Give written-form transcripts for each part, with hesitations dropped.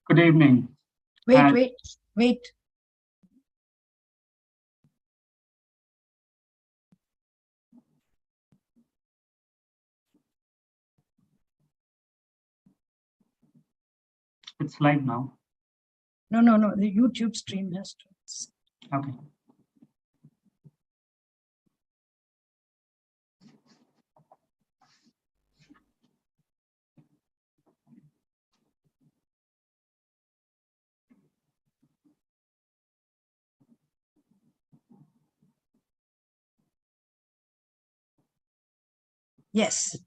Good evening. Wait. It's live now. No. The YouTube stream has to. Okay. Yes.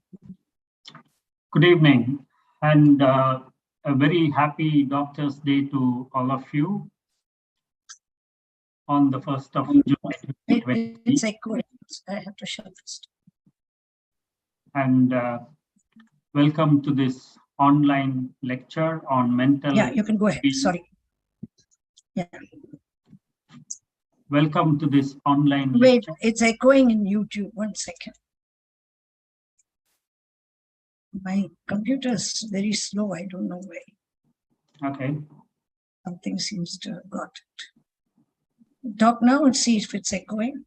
Good evening, and a very happy Doctor's Day to all of you on the 1st of July 2020. It's echoing. I have to shut this. And welcome to this online lecture on mental. Yeah, you can go ahead. Sorry. Yeah. Welcome to this online Wait, lecture. it's echoing in YouTube. 1 second. My computer is very slow. I don't know why. Okay. Something seems to have got it. Talk now and see if it's echoing.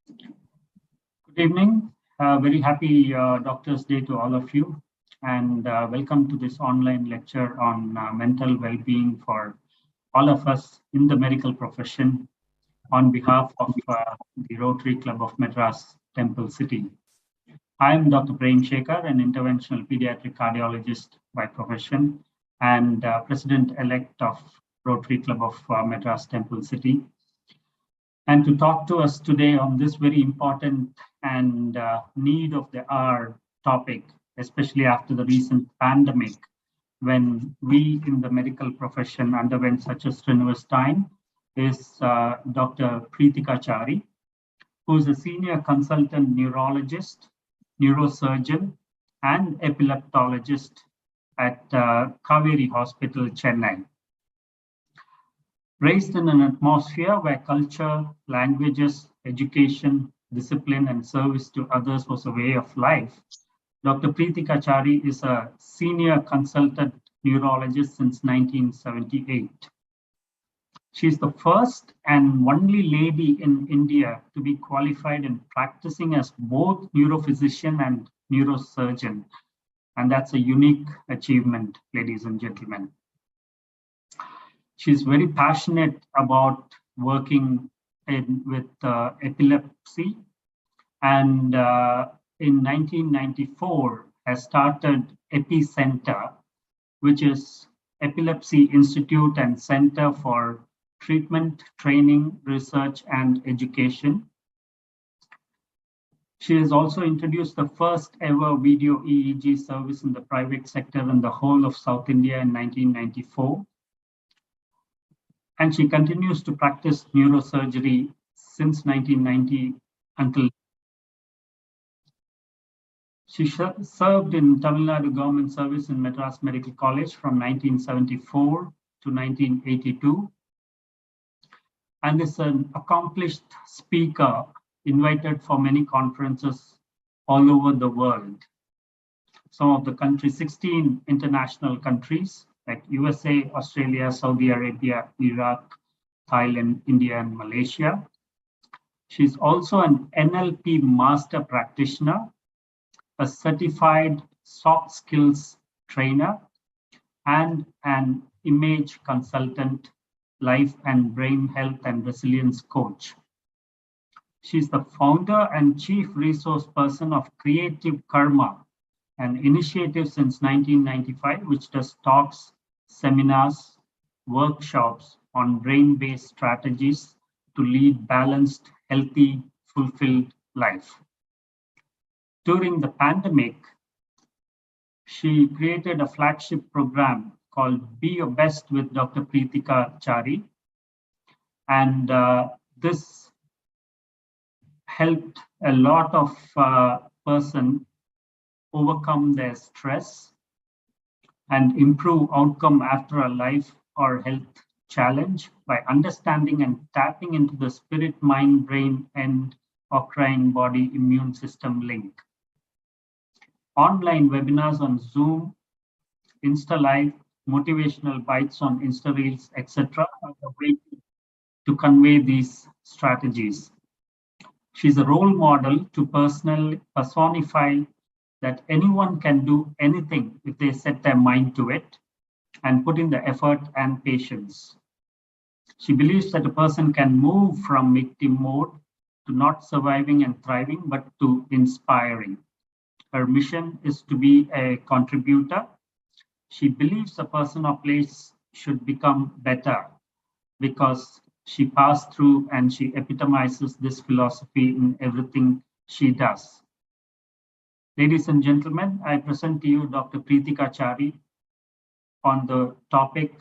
Good evening. Very happy Doctor's Day to all of you. And welcome to this online lecture on mental well-being for all of us in the medical profession on behalf of the Rotary Club of Madras Temple City. I am Dr. Prem Shekhar, an interventional pediatric cardiologist by profession and president-elect of Rotary Club of Madras Temple City. And to talk to us today on this very important and need of the hour topic, especially after the recent pandemic, when we in the medical profession underwent such a strenuous time, is Dr. Prithika Chary, who is a senior consultant neurologist, neurosurgeon, and epileptologist at Kaveri Hospital, Chennai. Raised in an atmosphere where culture, languages, education, discipline, and service to others was a way of life, Dr. Prithika Chary is a senior consultant neurologist since 1978. She's the first and only lady in India to be qualified and practicing as both neurophysician and neurosurgeon. And that's a unique achievement, ladies and gentlemen. She's very passionate about working with epilepsy, and in 1994 has started EpiCenter, which is Epilepsy Institute and Center for Treatment, Training, Research, and Education. She has also introduced the first ever video EEG service in the private sector in the whole of South India in 1994. And she continues to practice neurosurgery since 1990 until she served in Tamil Nadu government service in Madras Medical College from 1974 to 1982, and is an accomplished speaker invited for many conferences all over the world. Some of the countries, 16 international countries like USA, Australia, Saudi Arabia, Iraq, Thailand, India, and Malaysia. She's also an NLP master practitioner, a certified soft skills trainer, and an image consultant, life and brain health and resilience coach. She's the founder and chief resource person of Creative Karma, an initiative since 1995, which does talks, seminars, workshops on brain-based strategies to lead balanced, healthy, fulfilled life. During the pandemic, she created a flagship program called Be Your Best with Dr. Prithika Chary. And this helped a lot of persons overcome their stress and improve outcome after a life or health challenge by understanding and tapping into the spirit, mind, brain, and endocrine body immune system link. Online webinars on Zoom, Insta Live, motivational bites on Insta Reels, etc., as a way to convey these strategies. She's a role model to personify that anyone can do anything if they set their mind to it and put in the effort and patience. She believes that a person can move from victim mode to not surviving and thriving, but to inspiring. Her mission is to be a contributor. She believes a person or place should become better because she passed through and she epitomizes this philosophy in everything she does. Ladies and gentlemen, I present to you Dr. Prithika Chary on the topic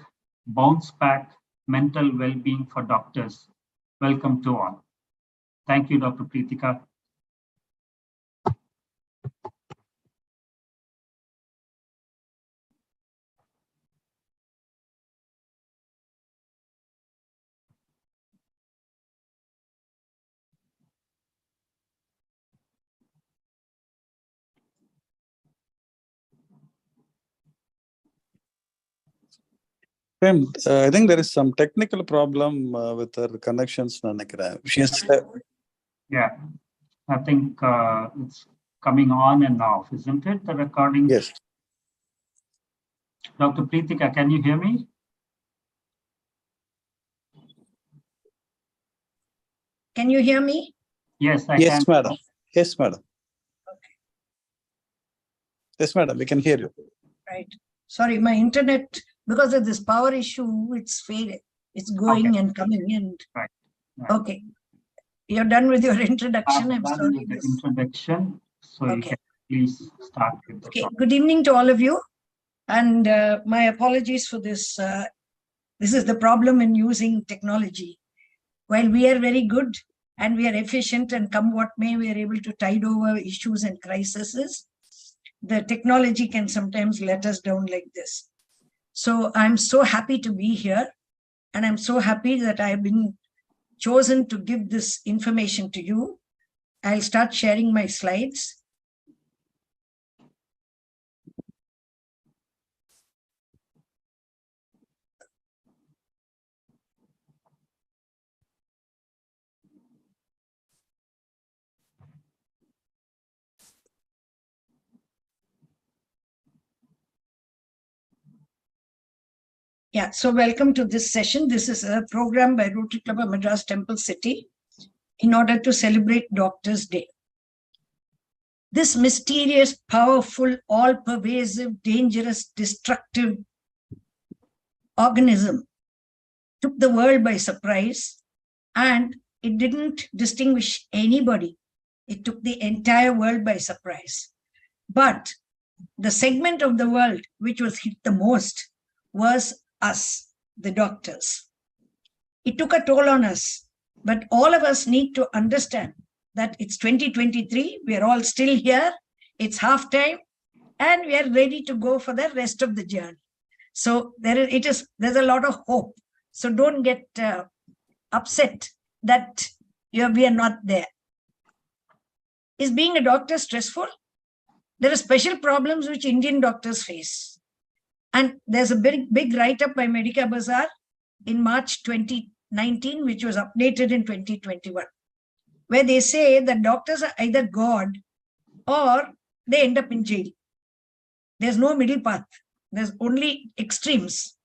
Bounce Back Mental Well-Being for Doctors. Welcome to all. Thank you, Dr. Prithika. I think there is some technical problem with her connections. Yeah, I think it's coming on and off, isn't it? The recording. Yes. Dr. Prithika, can you hear me? Can you hear me? Yes, I Yes, can. madam. Yes, madam. Okay. Yes, madam. We can hear you. Right. Sorry, my internet, because of this power issue, it's faded. It's going and coming in. Right. Okay. You're done with your introduction. I'm done sorry. with the introduction, so you can please start with the Okay. topic. Good evening to all of you. And my apologies for this. This is the problem in using technology. While we are very good and we are efficient and come what may, we are able to tide over issues and crises. The technology can sometimes let us down like this. So I'm so happy to be here. And I'm so happy that I've been chosen to give this information to you. I'll start sharing my slides. Yeah, so welcome to this session. This is a program by Rotary Club of Madras Temple City in order to celebrate Doctors' Day. This mysterious, powerful, all-pervasive, dangerous, destructive organism took the world by surprise, and it didn't distinguish anybody. It took the entire world by surprise. But the segment of the world which was hit the most was us, the doctors. It took a toll on us, but all of us need to understand that it's 2023, we are all still here, it's half time, and we are ready to go for the rest of the journey. So there's a lot of hope. So don't get upset that we are not there. Is being a doctor stressful? There are special problems which Indian doctors face. And there's a big write-up by Medica Bazaar in March 2019, which was updated in 2021, where they say that doctors are either God or they end up in jail. There's no middle path. There's only extremes.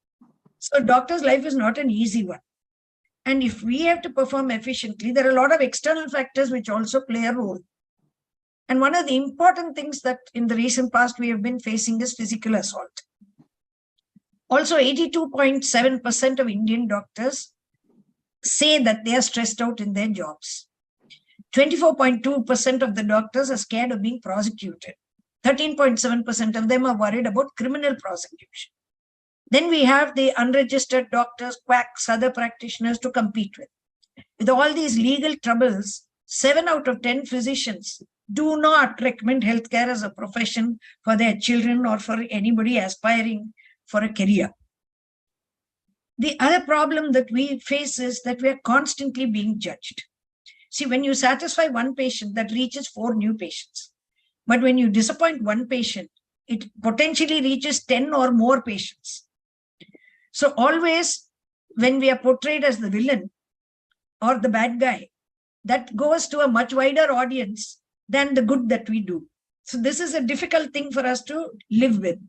So doctor's life is not an easy one. And if we have to perform efficiently, there are a lot of external factors which also play a role. And one of the important things that in the recent past we have been facing is physical assault. Also, 82.7% of Indian doctors say that they are stressed out in their jobs. 24.2% of the doctors are scared of being prosecuted. 13.7% of them are worried about criminal prosecution. Then we have the unregistered doctors, quacks, other practitioners to compete with. With all these legal troubles, 7 out of 10 physicians do not recommend healthcare as a profession for their children or for anybody aspiring for a career. The other problem that we face is that we are constantly being judged. See, when you satisfy one patient, that reaches 4 new patients. But when you disappoint one patient, it potentially reaches 10 or more patients. So always when we are portrayed as the villain or the bad guy, that goes to a much wider audience than the good that we do. So this is a difficult thing for us to live with.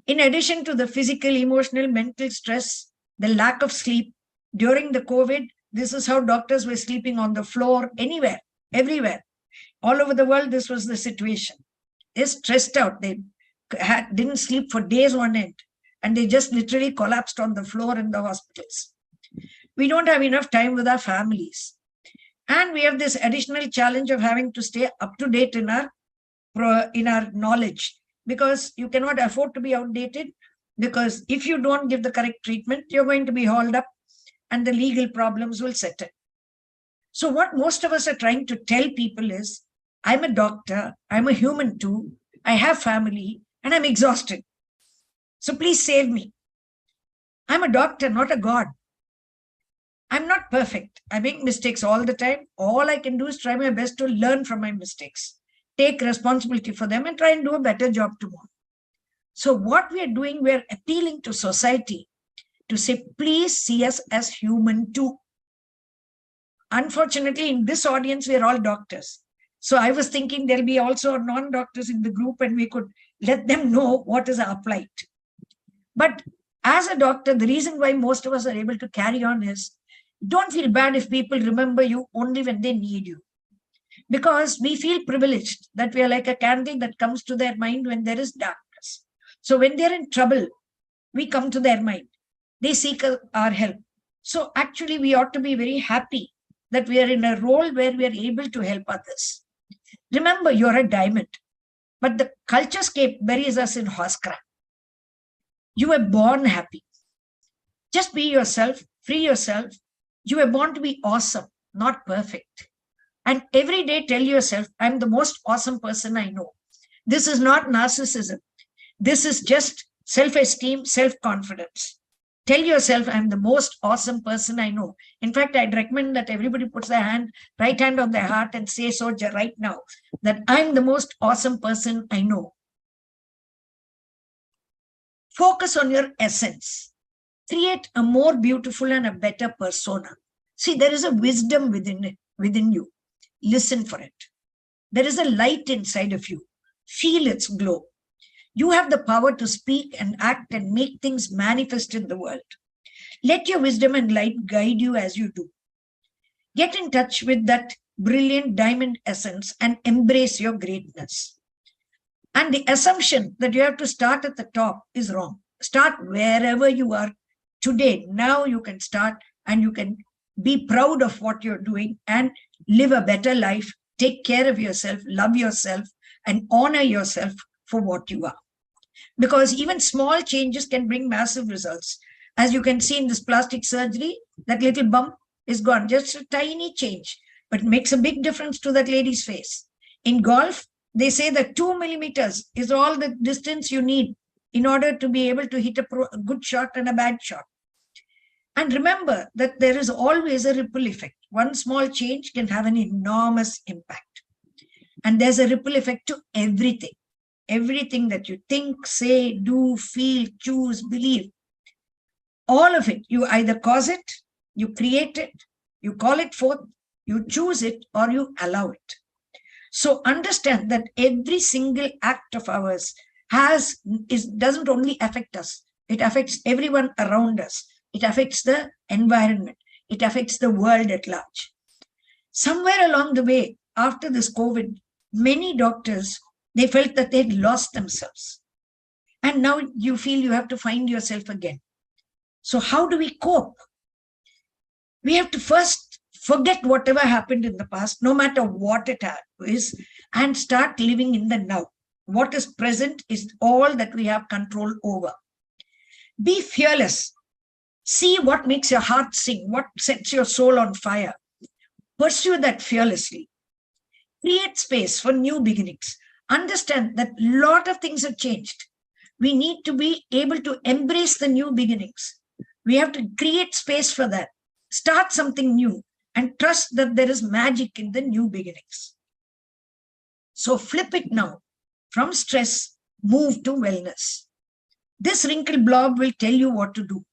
In addition to the physical, emotional, mental stress, the lack of sleep during the COVID, this is how doctors were sleeping on the floor, anywhere, everywhere. All over the world, this was the situation. They're stressed out. They didn't sleep for days on end, and they just literally collapsed on the floor in the hospitals. We don't have enough time with our families. And we have this additional challenge of having to stay up to date in our knowledge, because you cannot afford to be outdated, because if you don't give the correct treatment, you're going to be hauled up and the legal problems will set in. So what most of us are trying to tell people is, I'm a doctor, I'm a human too, I have family, and I'm exhausted. So please save me. I'm a doctor, not a god. I'm not perfect. I make mistakes all the time. All I can do is try my best to learn from my mistakes, take responsibility for them, and try and do a better job tomorrow. So what we are doing, we're appealing to society to say, please see us as human too. Unfortunately, in this audience, we're all doctors. So I was thinking there'll be also non-doctors in the group, and we could let them know what is our plight. But as a doctor, the reason why most of us are able to carry on is, don't feel bad if people remember you only when they need you. Because we feel privileged that we are like a candle that comes to their mind when there is darkness. So when they're in trouble, we come to their mind. They seek our help. So actually, we ought to be very happy that we are in a role where we are able to help others. Remember, you're a diamond, but the culturescape buries us in horse crap. You were born happy. Just be yourself, free yourself. You were born to be awesome, not perfect. And every day tell yourself, I'm the most awesome person I know. This is not narcissism. This is just self-esteem, self-confidence. Tell yourself, I'm the most awesome person I know. In fact, I'd recommend that everybody puts their right hand on their heart and say so right now, that I'm the most awesome person I know. Focus on your essence. Create a more beautiful and a better persona. See, there is a wisdom within you. Listen for it. There is a light inside of you. Feel its glow. You have the power to speak and act and make things manifest in the world. Let your wisdom and light guide you as you do. Get in touch with that brilliant diamond essence and embrace your greatness. And the assumption that you have to start at the top is wrong. Start wherever you are today. Now you can start, and you can be proud of what you're doing and live a better life. Take care of yourself, love yourself, and honor yourself for what you are. Because even small changes can bring massive results. As you can see in this plastic surgery, that little bump is gone. Just a tiny change, but makes a big difference to that lady's face. In golf, they say that 2 millimeters is all the distance you need in order to be able to hit a good shot and a bad shot. And remember that there is always a ripple effect. One small change can have an enormous impact. And there's a ripple effect to everything. Everything that you think, say, do, feel, choose, believe. All of it, you either cause it, you create it, you call it forth, you choose it, or you allow it. So understand that every single act of ours doesn't only affect us, it affects everyone around us. It affects the environment. It affects the world at large. Somewhere along the way, after this COVID, many doctors, they felt that they'd lost themselves. And now you feel you have to find yourself again. So how do we cope? We have to first forget whatever happened in the past, no matter what it is, and start living in the now. What is present is all that we have control over. Be fearless. See what makes your heart sing, what sets your soul on fire. Pursue that fearlessly. Create space for new beginnings. Understand that a lot of things have changed. We need to be able to embrace the new beginnings. We have to create space for that. Start something new and trust that there is magic in the new beginnings. So flip it now. From stress, move to wellness. This wrinkled blob will tell you what to do.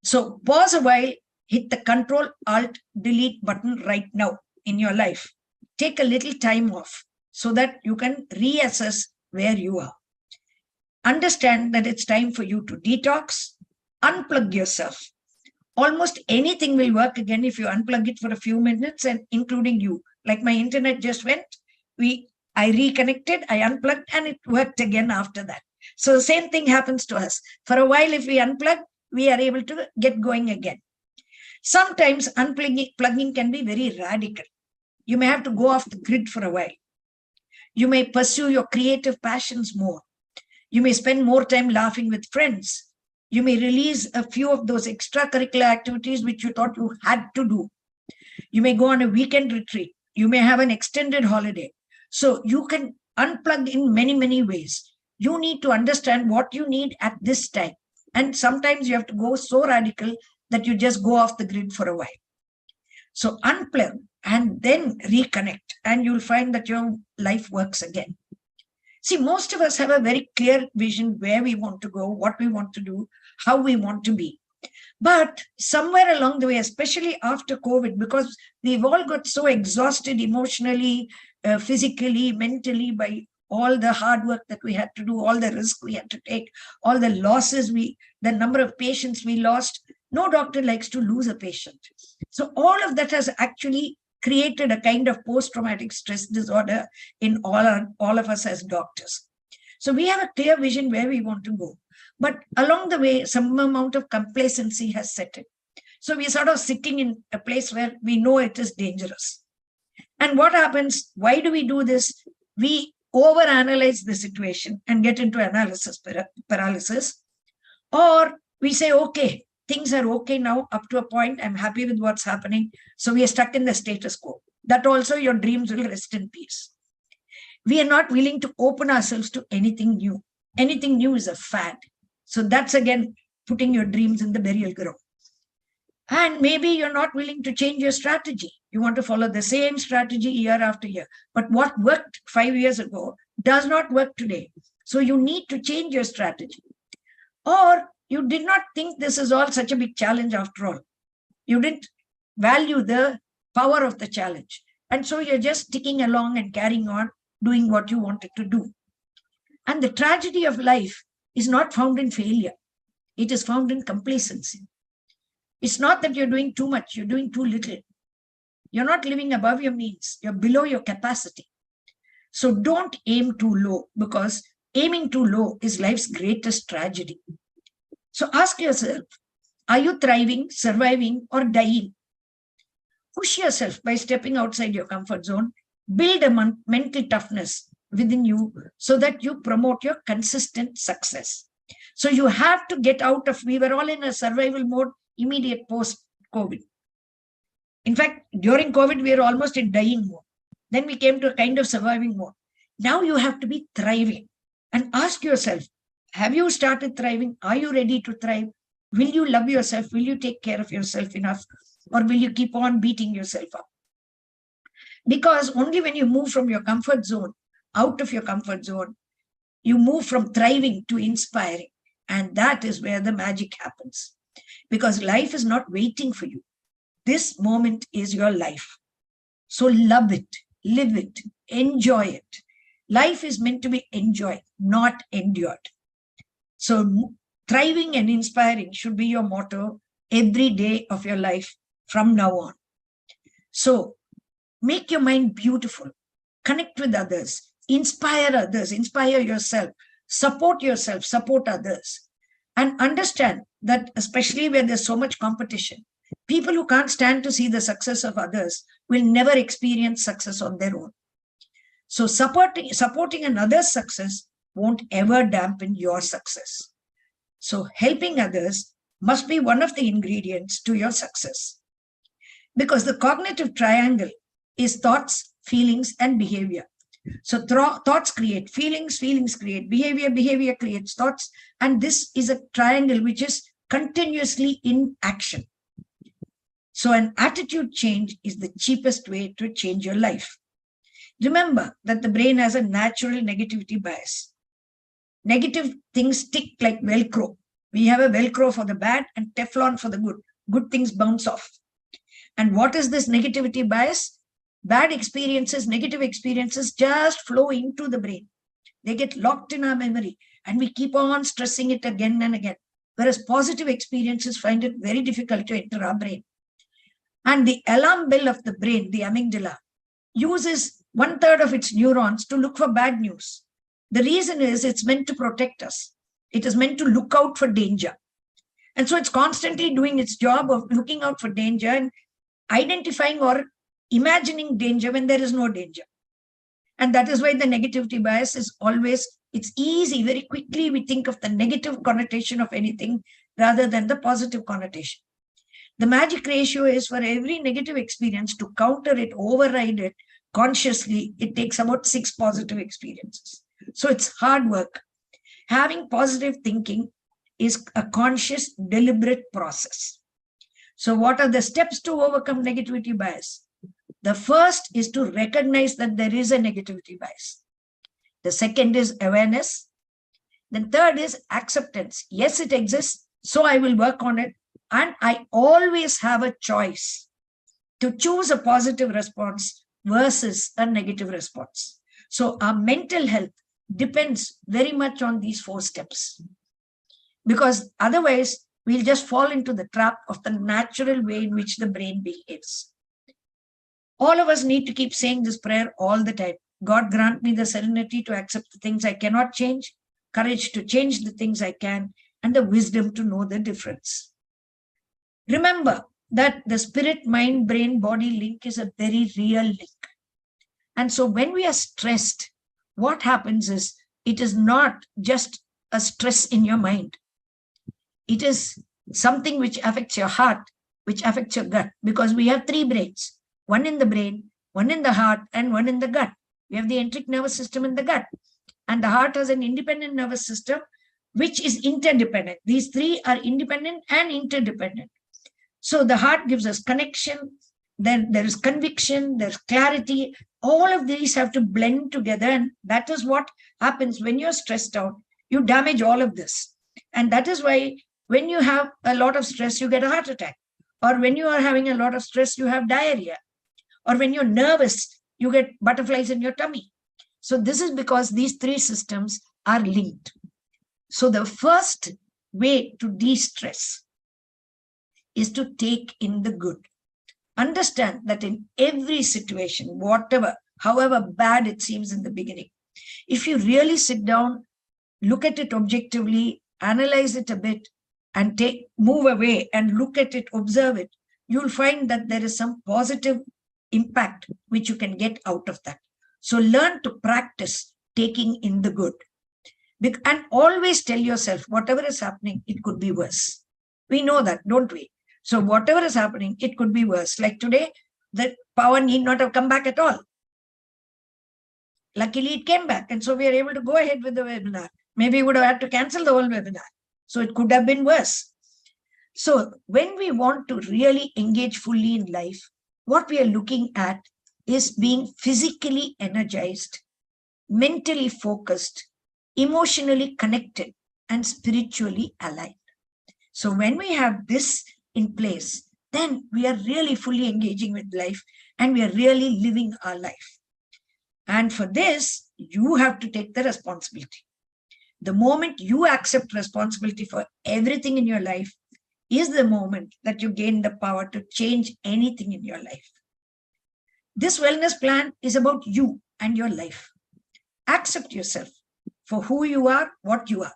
So pause a while, hit the Control Alt Delete button right now in your life. Take a little time off so that you can reassess where you are. Understand that it's time for you to detox, unplug yourself. Almost anything will work again if you unplug it for a few minutes, and including you. Like my internet just went, I reconnected, I unplugged, and it worked again after that. So the same thing happens to us. For a while, if we unplug, we are able to get going again. Sometimes unplugging can be very radical. You may have to go off the grid for a while. You may pursue your creative passions more. You may spend more time laughing with friends. You may release a few of those extracurricular activities which you thought you had to do. You may go on a weekend retreat. You may have an extended holiday. So you can unplug in many, many ways. You need to understand what you need at this time. And sometimes you have to go so radical that you just go off the grid for a while. So unplug and then reconnect, and you'll find that your life works again. See, most of us have a very clear vision where we want to go, what we want to do, how we want to be. But somewhere along the way, especially after COVID, because we've all got so exhausted emotionally, physically, mentally by all the hard work that we had to do, all the risk we had to take, all the losses, the number of patients we lost. No doctor likes to lose a patient. So all of that has actually created a kind of post-traumatic stress disorder in all of us as doctors. So we have a clear vision where we want to go. But along the way, some amount of complacency has set in. So we're sort of sitting in a place where we know it is dangerous. And what happens? Why do we do this? We overanalyze the situation and get into analysis paralysis. Or we say, okay, things are okay now up to a point. I'm happy with what's happening. So we are stuck in the status quo. That also your dreams will rest in peace. We are not willing to open ourselves to anything new. Anything new is a fad. So that's again putting your dreams in the burial ground. And maybe you're not willing to change your strategy. You want to follow the same strategy year after year. But what worked 5 years ago does not work today. So you need to change your strategy. Or you did not think this is all such a big challenge after all. You didn't value the power of the challenge. And so you're just ticking along and carrying on, doing what you wanted to do. And the tragedy of life is not found in failure. It is found in complacency. It's not that you're doing too much, you're doing too little. You're not living above your means, you're below your capacity. So don't aim too low, because aiming too low is life's greatest tragedy. So ask yourself, are you thriving, surviving, or dying? Push yourself by stepping outside your comfort zone. Build a mental toughness within you so that you promote your consistent success. So you have to get out of, we were all in a survival mode immediate post-COVID. In fact, during COVID, we were almost in dying mode. Then we came to a kind of surviving mode. Now you have to be thriving. And ask yourself, have you started thriving? Are you ready to thrive? Will you love yourself? Will you take care of yourself enough? Or will you keep on beating yourself up? Because only when you move from your comfort zone, out of your comfort zone, you move from thriving to inspiring. And that is where the magic happens. Because life is not waiting for you. This moment is your life. So love it, live it, enjoy it. Life is meant to be enjoyed, not endured. So thriving and inspiring should be your motto every day of your life from now on. So make your mind beautiful, connect with others, inspire yourself, support others. And understand that especially where there's so much competition, people who can't stand to see the success of others will never experience success on their own. So supporting another's success won't ever dampen your success. So helping others must be one of the ingredients to your success. Because the cognitive triangle is thoughts, feelings, and behavior. So thoughts create feelings, feelings create behavior, behavior creates thoughts, and this is a triangle which is continuously in action. So an attitude change is the cheapest way to change your life. Remember that the brain has a natural negativity bias. Negative things stick like Velcro. We have a Velcro for the bad and Teflon for the good. Good things bounce off. And what is this negativity bias? Bad experiences, negative experiences just flow into the brain. They get locked in our memory and we keep on stressing it again and again. Whereas positive experiences find it very difficult to enter our brain. And the alarm bell of the brain, the amygdala, uses 1/3 of its neurons to look for bad news. The reason is it's meant to protect us. It is meant to look out for danger. And so it's constantly doing its job of looking out for danger and identifying or imagining danger when there is no danger. And that is why the negativity bias is always, it's easy, very quickly we think of the negative connotation of anything rather than the positive connotation. The magic ratio is for every negative experience, to counter it, override it consciously, it takes about 6 positive experiences. So it's hard work. Having positive thinking is a conscious, deliberate process. So what are the steps to overcome negativity bias? The first is to recognize that there is a negativity bias. The second is awareness. Then third is acceptance. Yes, it exists, so I will work on it. And I always have a choice to choose a positive response versus a negative response. So our mental health depends very much on these 4 steps. Because otherwise, we'll just fall into the trap of the natural way in which the brain behaves. All of us need to keep saying this prayer all the time. God grant me the serenity to accept the things I cannot change, courage to change the things I can, and the wisdom to know the difference. Remember that the spirit, mind, brain, body link is a very real link. And so when we are stressed, what happens is it is not just a stress in your mind. It is something which affects your heart, which affects your gut, because we have 3 brains, one in the brain, one in the heart, and one in the gut. We have the enteric nervous system in the gut, and the heart has an independent nervous system, which is interdependent. These 3 are independent and interdependent. So the heart gives us connection, then there is conviction, there's clarity. All of these have to blend together, and that is what happens when you're stressed out. You damage all of this. And that is why when you have a lot of stress, you get a heart attack. Or when you are having a lot of stress, you have diarrhea. Or when you're nervous, you get butterflies in your tummy. So this is because these 3 systems are linked. So the first way to de-stress is to take in the good. Understand that in every situation, whatever, however bad it seems in the beginning, if you really sit down, look at it objectively, analyze it a bit, and move away and look at it, observe it, you'll find that there is some positive impact which you can get out of that. So learn to practice taking in the good. And always tell yourself, whatever is happening, it could be worse. We know that, don't we? So whatever is happening, it could be worse. Like today, the power need not have come back at all. Luckily, it came back. And so we are able to go ahead with the webinar. Maybe we would have had to cancel the whole webinar. So it could have been worse. So when we want to really engage fully in life, what we are looking at is being physically energized, mentally focused, emotionally connected, and spiritually aligned. So when we have this in place, then we are really fully engaging with life and we are really living our life. And for this, you have to take the responsibility. The moment you accept responsibility for everything in your life is the moment that you gain the power to change anything in your life. This wellness plan is about you and your life. Accept yourself for who you are, what you are.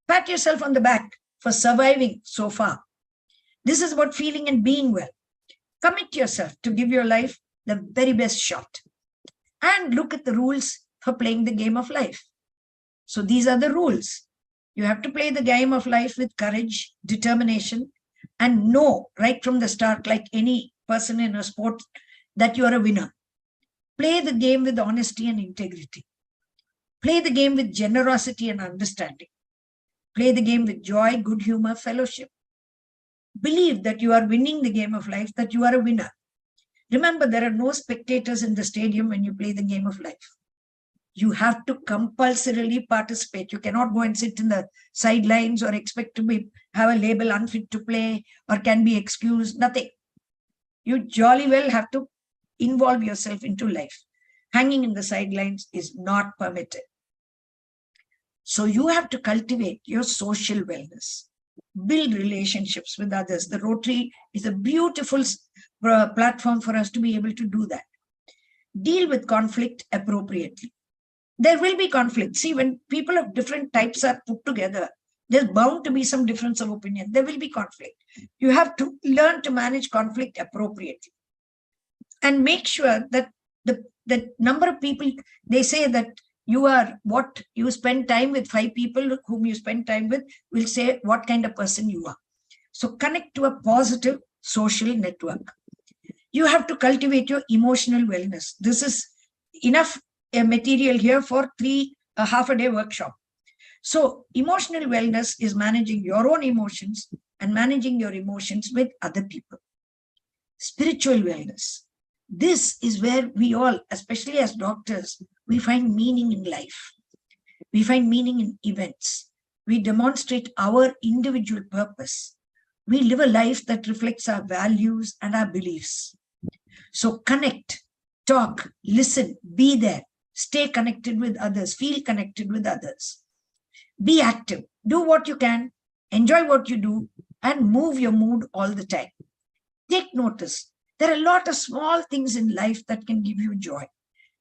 Pat yourself on the back for surviving so far. This is about feeling and being well. Commit yourself to give your life the very best shot. And look at the rules for playing the game of life. So these are the rules. You have to play the game of life with courage, determination, and know right from the start, like any person in a sport, that you are a winner. Play the game with honesty and integrity. Play the game with generosity and understanding. Play the game with joy, good humor, fellowship. Believe that you are winning the game of life, that you are a winner. Remember, there are no spectators in the stadium when you play the game of life. You have to compulsorily participate. You cannot go and sit in the sidelines or expect to have a label unfit to play or can be excused. Nothing. You jolly well have to involve yourself into life. Hanging in the sidelines is not permitted. So you have to cultivate your social wellness, build relationships with others. The Rotary is a beautiful platform for us to be able to do that. Deal with conflict appropriately. There will be conflict. See, when people of different types are put together, there's bound to be some difference of opinion. There will be conflict. You have to learn to manage conflict appropriately and make sure that the number of people, they say that you are what you spend time with, 5 people whom you spend time with will say what kind of person you are. So connect to a positive social network. You have to cultivate your emotional wellness. This is enough material here for a half-a-day workshop. So emotional wellness is managing your own emotions and managing your emotions with other people. Spiritual wellness. This is where we all, especially as doctors, we find meaning in life. We find meaning in events. We demonstrate our individual purpose. We live a life that reflects our values and our beliefs. So connect, talk, listen, be there, stay connected with others, feel connected with others. Be active, do what you can, enjoy what you do, and move your mood all the time. Take notice. There are a lot of small things in life that can give you joy.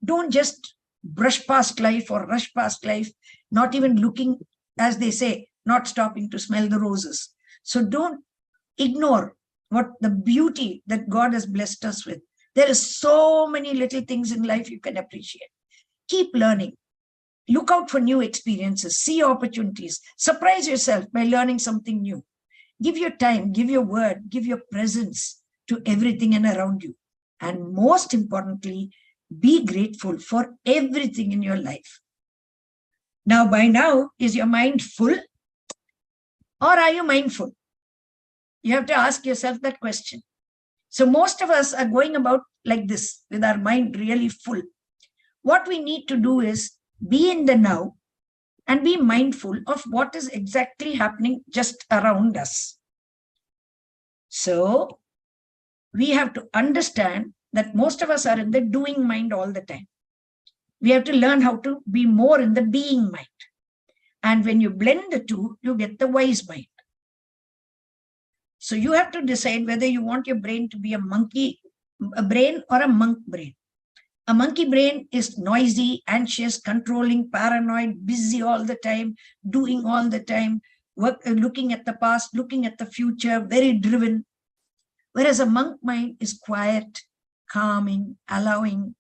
Don't just brush past life or rush past life, not even looking, as they say, not stopping to smell the roses. So don't ignore what the beauty that God has blessed us with. There is so many little things in life you can appreciate. Keep learning. Look out for new experiences, see opportunities, surprise yourself by learning something new. Give your time, give your word, give your presence to everything and around you. And most importantly, be grateful for everything in your life. Now, by now, is your mind full or are you mindful? You have to ask yourself that question. So most of us are going about like this with our mind really full. What we need to do is be in the now and be mindful of what is exactly happening just around us. So we have to understand that most of us are in the doing mind all the time. We have to learn how to be more in the being mind. And when you blend the two, you get the wise mind. So you have to decide whether you want your brain to be a monkey brain or a monk brain. A monkey brain is noisy, anxious, controlling, paranoid, busy all the time, doing all the time, looking at the past, looking at the future, very driven. Whereas a monk mind is quiet, calming, allowing,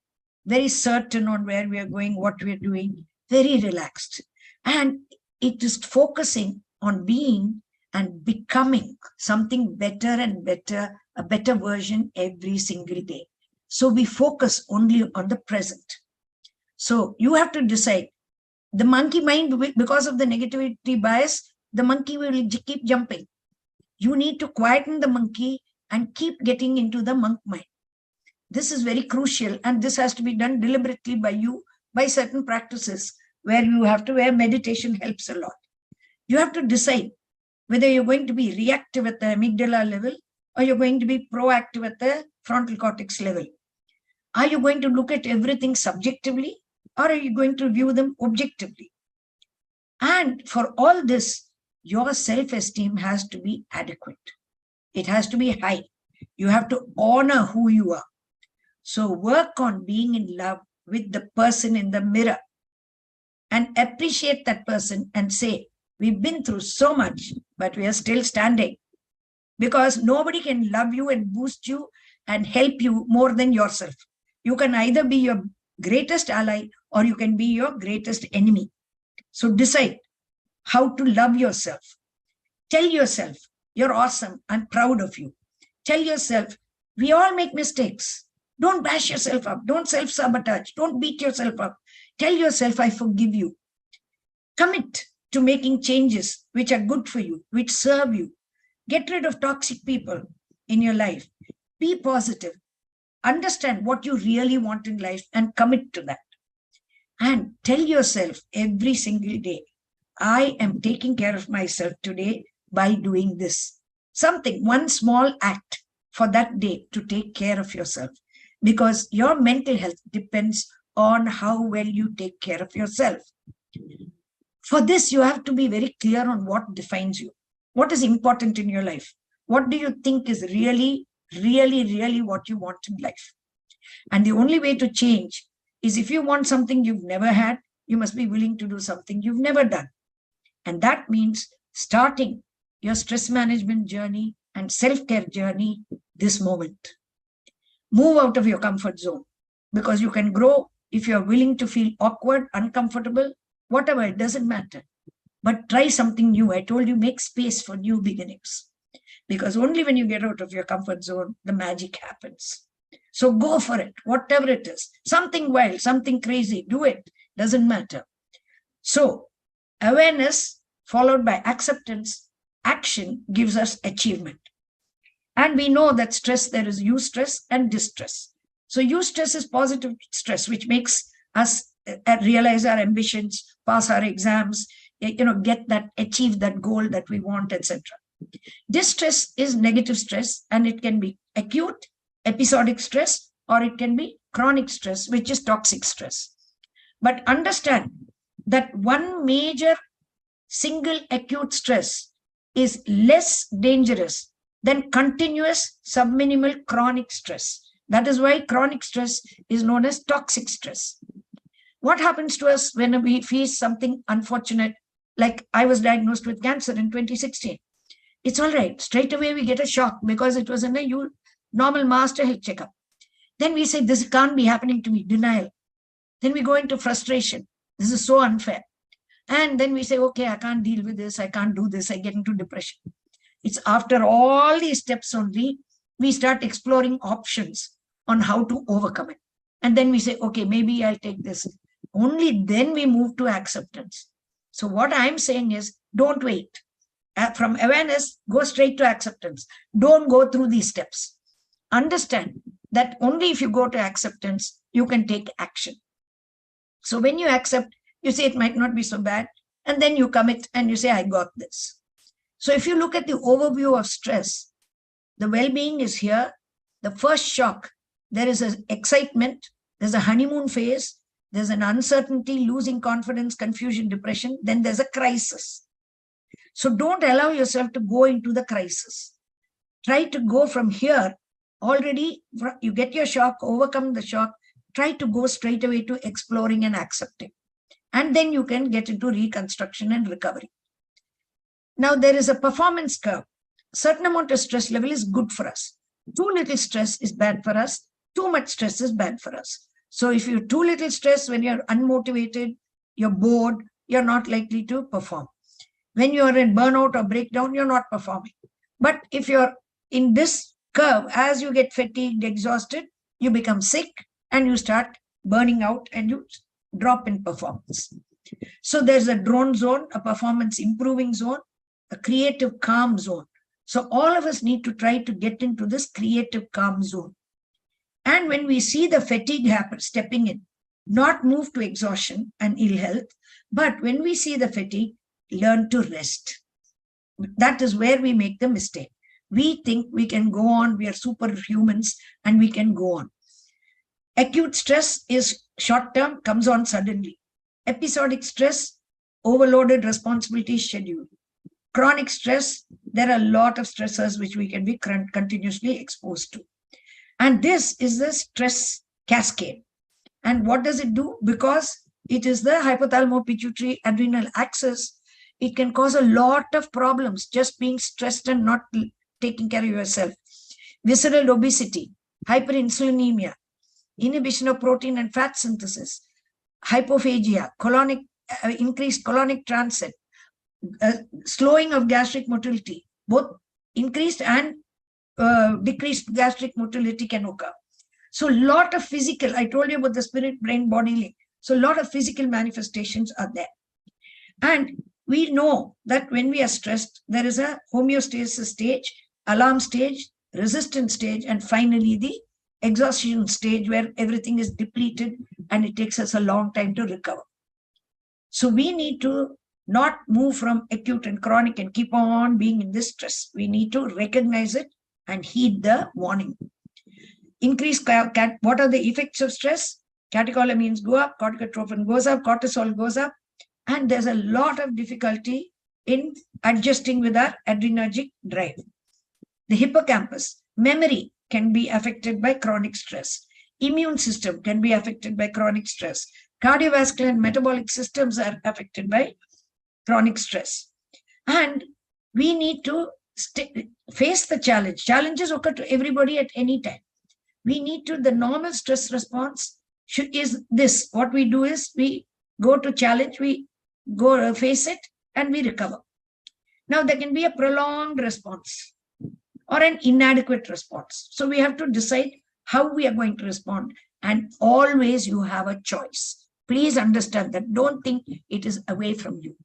very certain on where we are going, what we are doing, very relaxed. And it is focusing on being and becoming something better and better, a better version every single day. So we focus only on the present. So you have to decide. The monkey mind, because of the negativity bias, the monkey will keep jumping. You need to quieten the monkey and keep getting into the monk mind. This is very crucial, and this has to be done deliberately by you, by certain practices where you have to, where meditation helps a lot. You have to decide whether you're going to be reactive at the amygdala level or you're going to be proactive at the frontal cortex level. Are you going to look at everything subjectively or are you going to view them objectively? And for all this, your self-esteem has to be adequate. It has to be high. You have to honor who you are. So work on being in love with the person in the mirror and appreciate that person and say, we've been through so much, but we are still standing. Because nobody can love you and boost you and help you more than yourself. You can either be your greatest ally or you can be your greatest enemy. So decide how to love yourself. Tell yourself, you're awesome, I'm proud of you. Tell yourself, we all make mistakes. Don't bash yourself up. Don't self-sabotage. Don't beat yourself up. Tell yourself, I forgive you. Commit to making changes which are good for you, which serve you. Get rid of toxic people in your life. Be positive. Understand what you really want in life and commit to that. And tell yourself every single day, I am taking care of myself today by doing this. Something, one small act for that day to take care of yourself, because your mental health depends on how well you take care of yourself. For this, you have to be very clear on what defines you. What is important in your life? What do you think is really, really, really what you want in life? And the only way to change is, if you want something you've never had, you must be willing to do something you've never done. And that means starting your stress management journey and self-care journey this moment. Move out of your comfort zone, because you can grow if you're willing to feel awkward, uncomfortable, whatever, it doesn't matter. But try something new. I told you, make space for new beginnings, because only when you get out of your comfort zone, the magic happens. So go for it, whatever it is. Something wild, something crazy, do it. Doesn't matter. So awareness followed by acceptance, action gives us achievement. And we know that stress, there is eustress and distress. So eustress is positive stress, which makes us realize our ambitions, pass our exams, get that, achieve that goal that we want, etc. Distress is negative stress, and it can be acute, episodic stress, or it can be chronic stress, which is toxic stress. But understand that one major single acute stress is less dangerous than continuous subminimal chronic stress. That is why chronic stress is known as toxic stress. What happens to us when we face something unfortunate, like I was diagnosed with cancer in 2016? It's all right. Straight away we get a shock because it was in a normal master health checkup. Then we say, this can't be happening to me, denial. Then we go into frustration. This is so unfair. And then we say, okay, I can't deal with this. I can't do this. I get into depression. It's after all these steps only, we start exploring options on how to overcome it. And then we say, okay, maybe I'll take this. Only then we move to acceptance. So what I'm saying is, don't wait. From awareness, go straight to acceptance. Don't go through these steps. Understand that only if you go to acceptance, you can take action. So when you accept, you say it might not be so bad, and then you commit and you say, I got this. So if you look at the overview of stress, the well-being is here. The first shock, there is an excitement, there's a honeymoon phase, there's an uncertainty, losing confidence, confusion, depression, then there's a crisis. So don't allow yourself to go into the crisis. Try to go from here. Already you get your shock, overcome the shock, try to go straight away to exploring and accepting. And then you can get into reconstruction and recovery. Now there is a performance curve. Certain amount of stress level is good for us. Too little stress is bad for us. Too much stress is bad for us. So if you're too little stress, when you're unmotivated, you're bored, you're not likely to perform. When you're in burnout or breakdown, you're not performing. But if you're in this curve, as you get fatigued, exhausted, you become sick and you start burning out and you drop in performance. So there's a drone zone, a performance improving zone, a creative calm zone. So all of us need to try to get into this creative calm zone. And when we see the fatigue happen, stepping in, not move to exhaustion and ill health, but when we see the fatigue, learn to rest. That is where we make the mistake. We think we can go on, we are superhumans and we can go on. Acute stress is short-term, comes on suddenly. Episodic stress, overloaded responsibility schedule. Chronic stress, there are a lot of stressors which we can be continuously exposed to. And this is the stress cascade. And what does it do? Because it is the hypothalamo-pituitary adrenal axis, it can cause a lot of problems just being stressed and not taking care of yourself. Visceral obesity, hyperinsulinemia, inhibition of protein and fat synthesis, hypophagia, increased colonic transit, slowing of gastric motility, both increased and decreased gastric motility can occur. So a lot of physical, I told you about the spirit, brain, body link. So a lot of physical manifestations are there. And we know that when we are stressed, there is a homeostasis stage, alarm stage, resistance stage, and finally the exhaustion stage where everything is depleted and it takes us a long time to recover. So we need to not move from acute and chronic and keep on being in this stress. We need to recognize it and heed the warning. Increase, what are the effects of stress? Catecholamines go up, corticotrophin goes up, cortisol goes up, and there's a lot of difficulty in adjusting with our adrenergic drive. The hippocampus, memory can be affected by chronic stress. Immune system can be affected by chronic stress. Cardiovascular and metabolic systems are affected by chronic stress. And we need to face the challenge. Challenges occur to everybody at any time. We need to, the normal stress response is this. What we do is we go to challenge, we go face it, and we recover. Now, there can be a prolonged response or an inadequate response. So we have to decide how we are going to respond. And always you have a choice. Please understand that. Don't think it is away from you.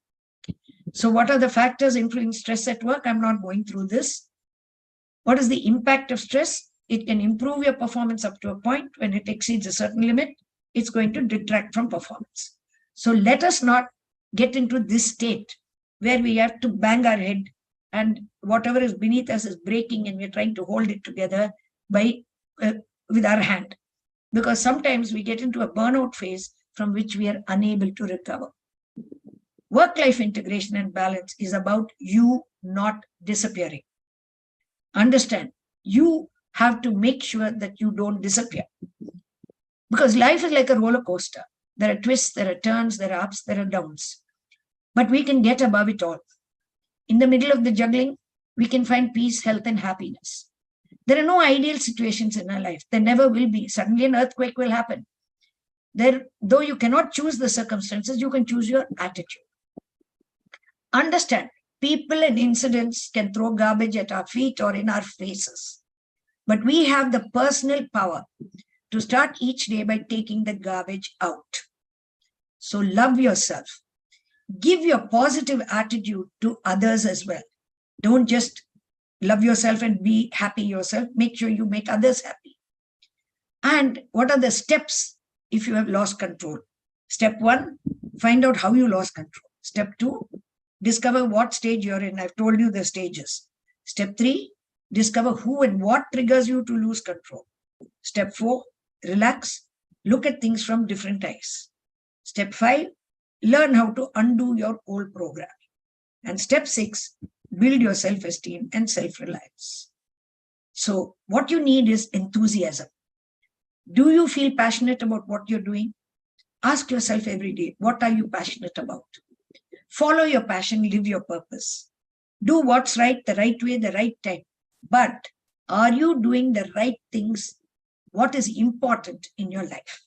So what are the factors influencing stress at work? I'm not going through this. What is the impact of stress? It can improve your performance up to a point. When it exceeds a certain limit, it's going to detract from performance. So let us not get into this state where we have to bang our head and whatever is beneath us is breaking and we're trying to hold it together by with our hand. Because sometimes we get into a burnout phase from which we are unable to recover. Work-life integration and balance is about you not disappearing. Understand, you have to make sure that you don't disappear. Because life is like a roller coaster. There are twists, there are turns, there are ups, there are downs. But we can get above it all. In the middle of the juggling, we can find peace, health, and happiness. There are no ideal situations in our life. There never will be. Suddenly an earthquake will happen. Though you cannot choose the circumstances, you can choose your attitude. Understand, people and incidents can throw garbage at our feet or in our faces. But we have the personal power to start each day by taking the garbage out. So love yourself. Give your positive attitude to others as well. Don't just love yourself and be happy yourself. Make sure you make others happy. And what are the steps if you have lost control? Step 1, find out how you lost control. Step 2, discover what stage you're in. I've told you the stages. Step 3, discover who and what triggers you to lose control. Step 4, relax. Look at things from different eyes. Step 5, learn how to undo your old programming. And step 6, build your self-esteem and self-reliance. So what you need is enthusiasm. Do you feel passionate about what you're doing? Ask yourself every day, what are you passionate about? Follow your passion, live your purpose. Do what's right, the right way, the right time. But are you doing the right things? What is important in your life?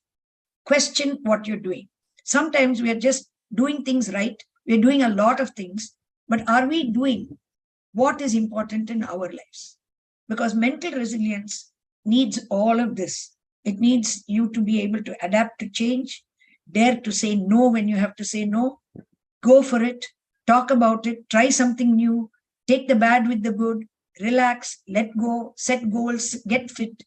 Question what you're doing. Sometimes we are just doing things right. We're doing a lot of things, but are we doing what is important in our lives? Because mental resilience needs all of this. It needs you to be able to adapt to change, dare to say no when you have to say no, go for it, talk about it, try something new, take the bad with the good, relax, let go, set goals, get fit,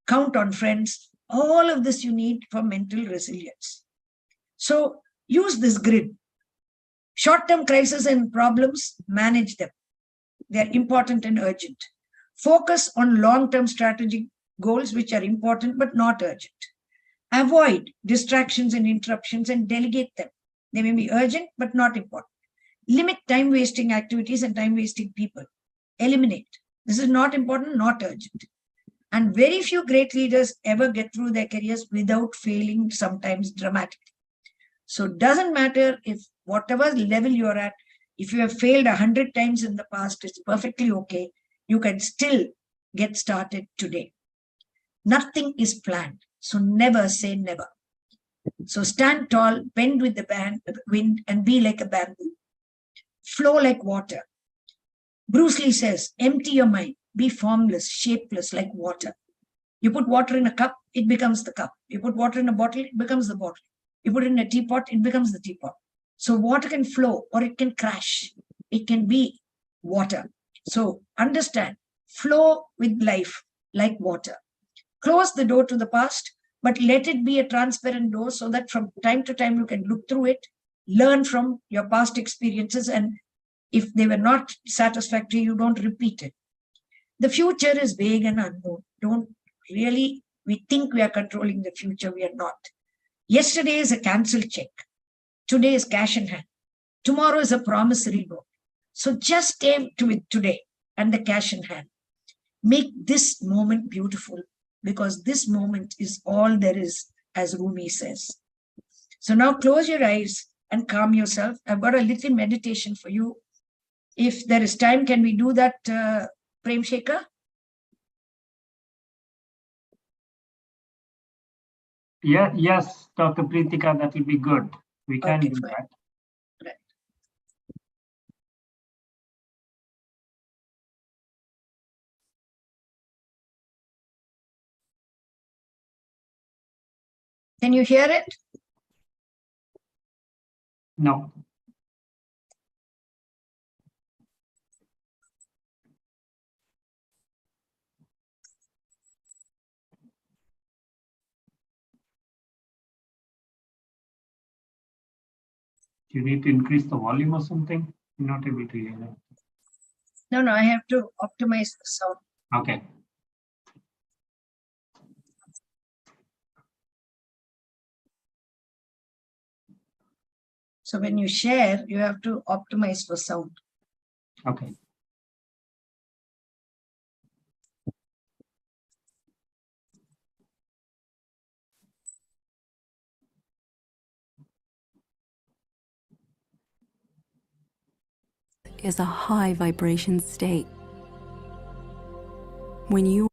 count on friends. All of this you need for mental resilience. So use this grid. Short-term crises and problems, manage them. They're important and urgent. Focus on long-term strategic goals which are important but not urgent. Avoid distractions and interruptions and delegate them. They may be urgent but not important. Limit time-wasting activities and time-wasting people. Eliminate. This is not important, not urgent. And very few great leaders ever get through their careers without failing, sometimes dramatically. So it doesn't matter if whatever level you're at, if you have failed 100 times in the past, it's perfectly okay. You can still get started today. Nothing is planned. So never say never. So stand tall, bend with the wind, and be like a bamboo. Flow like water. Bruce Lee says, empty your mind, be formless, shapeless like water. You put water in a cup, it becomes the cup. You put water in a bottle, it becomes the bottle. You put it in a teapot, it becomes the teapot. So water can flow or it can crash. It can be water. So understand, flow with life like water. Close the door to the past, but let it be a transparent door so that from time to time you can look through it, learn from your past experiences, and if they were not satisfactory, you don't repeat it. The future is vague and unknown. We think we are controlling the future, we are not. Yesterday is a cancelled check. Today is cash in hand. Tomorrow is a promissory note. So just stay to it today and the cash in hand. Make this moment beautiful, because this moment is all there is, as Rumi says. So now close your eyes and calm yourself. I've got a little meditation for you. If there is time, can we do that, Prem Shekhar? Yeah, yes, Dr. Prithika, that will be good. We can do fine. that. Right. Can you hear it? No. Do you need to increase the volume or something? I'm not able to hear it. No, I have to optimize the sound. Okay. So when you share, you have to optimize for sound. Okay. Is a high vibration state. When you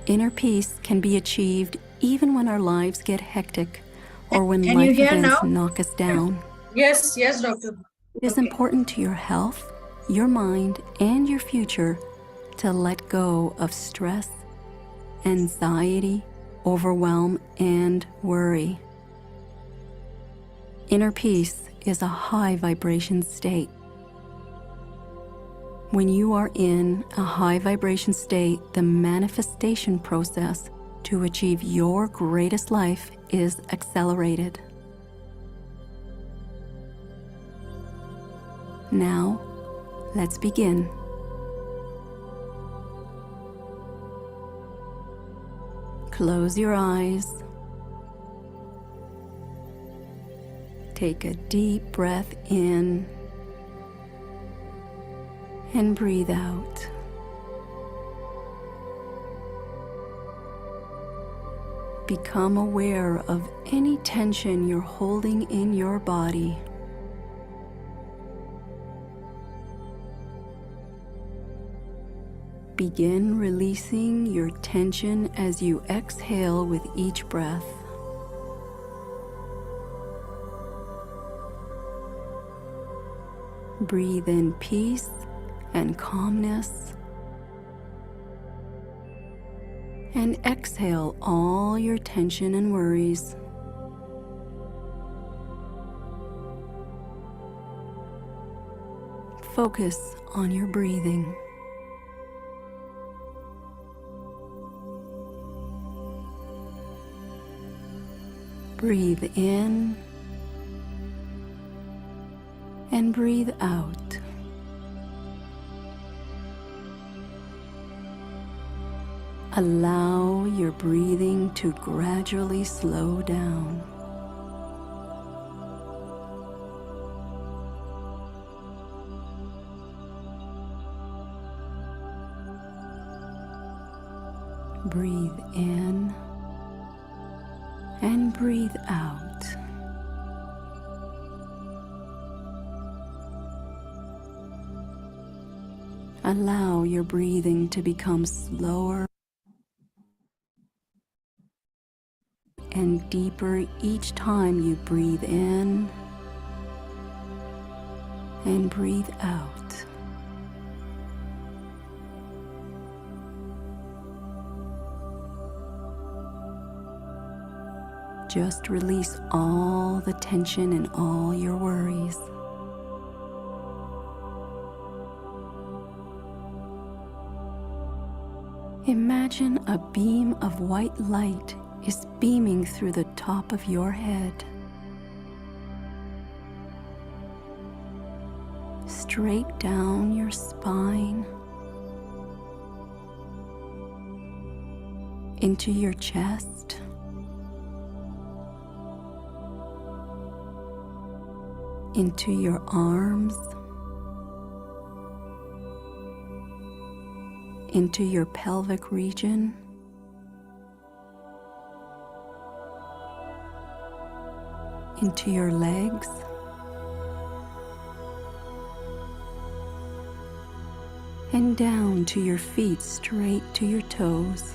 inner peace can be achieved even when our lives get hectic or when Can life you hear events now? knock us down. Yes, Doctor. It is important to your health, your mind, and your future to let go of stress, anxiety, overwhelm, and worry. Inner peace is a high vibration state. When you are in a high vibration state, the manifestation process to achieve your greatest life is accelerated. Now, let's begin. Close your eyes. Take a deep breath in and breathe out. Become aware of any tension you're holding in your body. Begin releasing your tension as you exhale with each breath. Breathe in peace and calmness, and exhale all your tension and worries. Focus on your breathing. Breathe in and breathe out. Allow your breathing to gradually slow down. Breathe in and breathe out. Allow your breathing to become slower and deeper each time you breathe in and breathe out. Just release all the tension and all your worries. Imagine a beam of white light is beaming through the top of your head, straight down your spine, into your chest, into your arms, into your pelvic region, into your legs, and down to your feet, straight to your toes.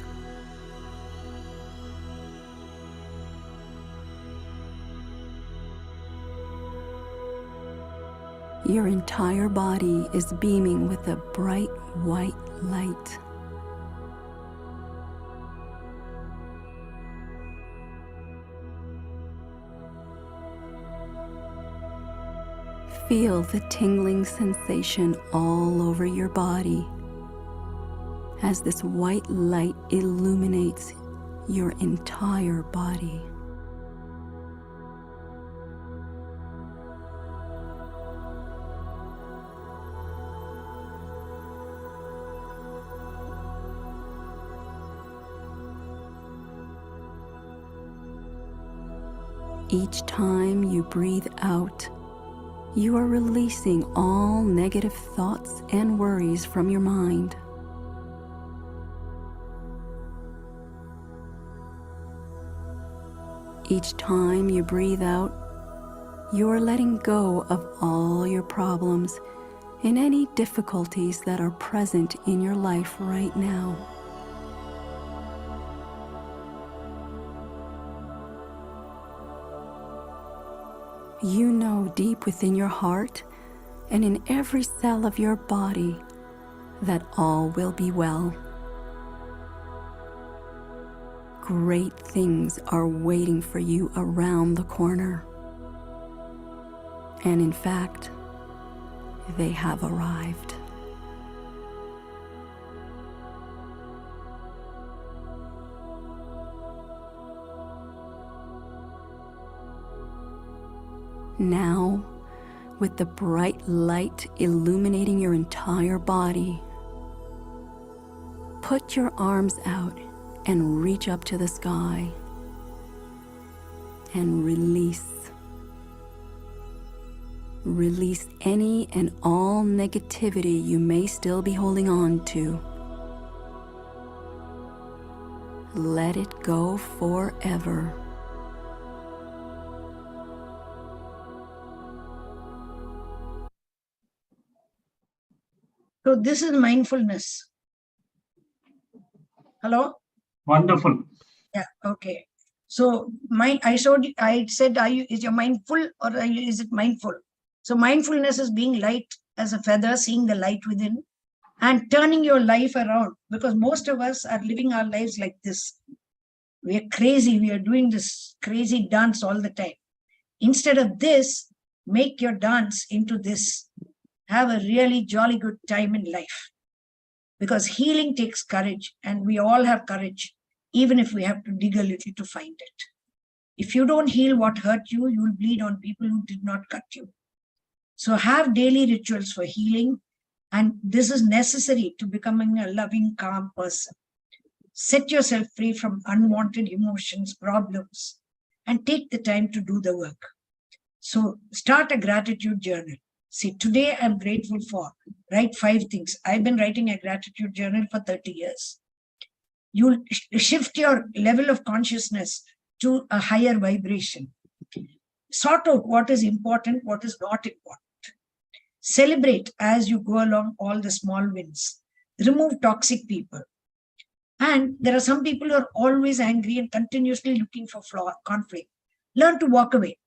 Your entire body is beaming with a bright white light. Feel the tingling sensation all over your body as this white light illuminates your entire body. Each time you breathe out, you are releasing all negative thoughts and worries from your mind. Each time you breathe out, you are letting go of all your problems and any difficulties that are present in your life right now. You know deep within your heart and in every cell of your body that all will be well. Great things are waiting for you around the corner. And in fact, they have arrived. Now, with the bright light illuminating your entire body, put your arms out and reach up to the sky and release. Release any and all negativity you may still be holding on to. Let it go forever. So this is mindfulness. Hello? Wonderful. Yeah, okay. So I said, is your mind full or is it mindful? So mindfulness is being light as a feather, seeing the light within and turning your life around, because most of us are living our lives like this. We are crazy. We are doing this crazy dance all the time. Instead of this, make your dance into this. Have a really jolly good time in life, because healing takes courage, and we all have courage, even if we have to dig a little to find it. If you don't heal what hurt you, you will bleed on people who did not cut you. So have daily rituals for healing, and this is necessary to becoming a loving, calm person. Set yourself free from unwanted emotions, problems, and take the time to do the work. So start a gratitude journal. See, today I'm grateful for, write 5 things. I've been writing a gratitude journal for 30 years. You'll shift your level of consciousness to a higher vibration. Sort out what is important, what is not important. Celebrate as you go along all the small wins. Remove toxic people. And there are some people who are always angry and continuously looking for conflict. Learn to walk away.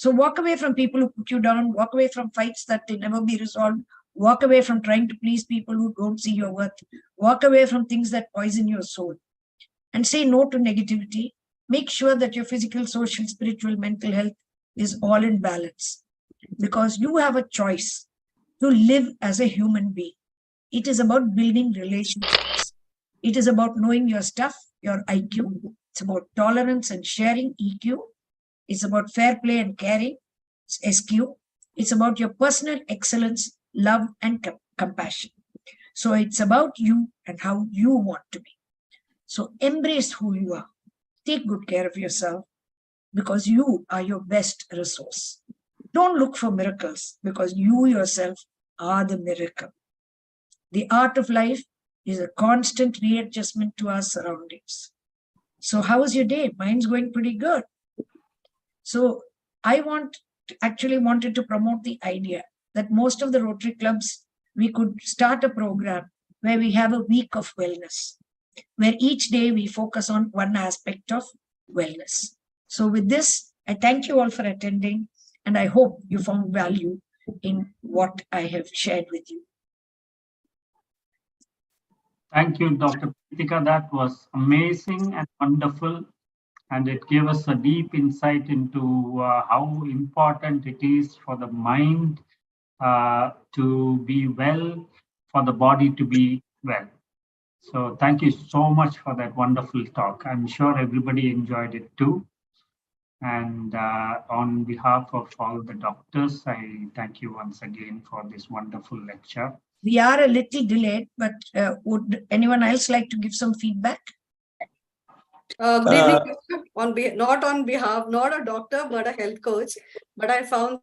So walk away from people who put you down, walk away from fights that will never be resolved, walk away from trying to please people who don't see your worth, walk away from things that poison your soul, and say no to negativity. Make sure that your physical, social, spiritual, mental health is all in balance, because you have a choice to live as a human being. It is about building relationships. It is about knowing your stuff, your IQ. It's about tolerance and sharing, EQ. It's about fair play and caring, SQ. It's about your personal excellence, love, and compassion. So it's about you and how you want to be. So embrace who you are. Take good care of yourself, because you are your best resource. Don't look for miracles, because you yourself are the miracle. The art of life is a constant readjustment to our surroundings. So how was your day? Mine's going pretty good. So I wanted to promote the idea that most of the Rotary clubs, we could start a program where we have a week of wellness, where each day we focus on one aspect of wellness. So with this, I thank you all for attending, and I hope you found value in what I have shared with you. Thank you, Dr. Prithika. That was amazing and wonderful. And it gave us a deep insight into how important it is for the mind to be well, for the body to be well. So thank you so much for that wonderful talk. I'm sure everybody enjoyed it too. And on behalf of all the doctors, I thank you once again for this wonderful lecture. We are a little delayed, but would anyone else like to give some feedback? Good evening. Not on behalf, not a doctor, but a health coach. But I found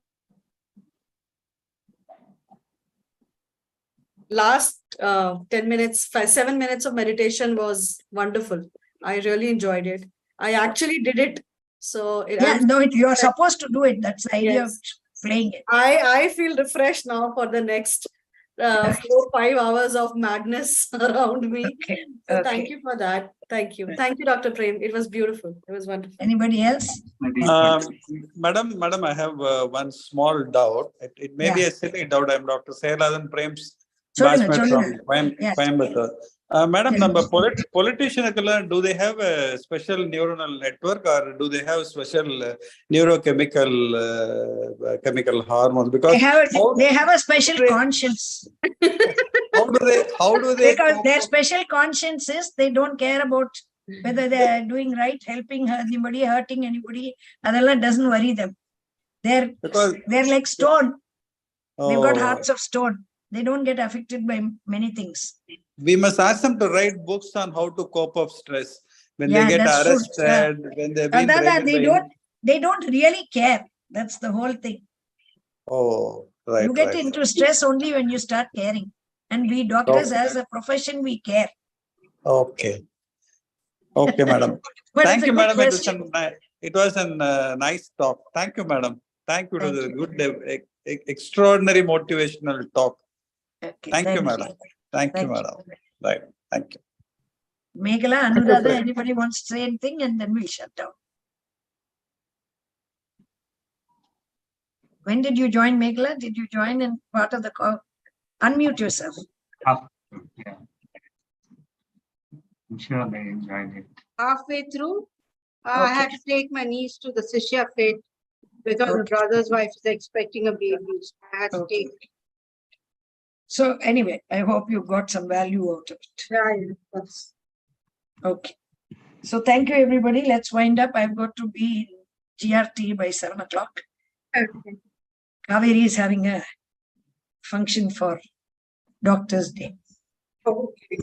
last 7 minutes of meditation was wonderful. I really enjoyed it. I actually did it. So You're supposed to do it. That's the idea of playing it. I feel refreshed now for the next 4-5 hours of madness around me. Okay. So thank you for that. Thank you. Thank you, Dr. Prem. It was beautiful. It was wonderful. Anybody else? Madam, I have one small doubt. It may be a silly doubt. I'm Dr. Sailadan Prem's batchmate from Coimbatore. Madam, politician, do they have a special neuronal network, or do they have special neurochemical chemical hormones? Because they have a special conscience. How do they? Because their special conscience is they don't care about whether they are doing right, helping anybody, hurting anybody. That doesn't worry them. They're like stone. They've got hearts of stone. They don't get affected by many things. We must ask them to write books on how to cope up stress when they get arrested, when they've been they don't really care. That's the whole thing. Oh, right. You get into stress only when you start caring. And we doctors, as a profession, we care. Okay. Okay, madam. Thank you, madam. It was a nice talk. Thank you, madam. Thank you to the good, extraordinary motivational talk. Okay, thank you, madam. Thank you, madam. Right. Thank you. Meghala, Anuradha, anybody wants to say anything, and then we'll shut down. When did you join, Meghala? Did you join in part of the call? Unmute yourself. Yeah. I'm sure they enjoyed it. Halfway through, I had to take my niece to the Sishya fete because the brother's wife is expecting a baby. So I had to take it. So anyway, I hope you got some value out of it. Yeah, yes. Okay. So thank you, everybody. Let's wind up. I've got to be in GRT by 7 o'clock. Okay. Kaveri is having a function for Doctor's Day. Okay.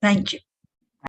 Thank you.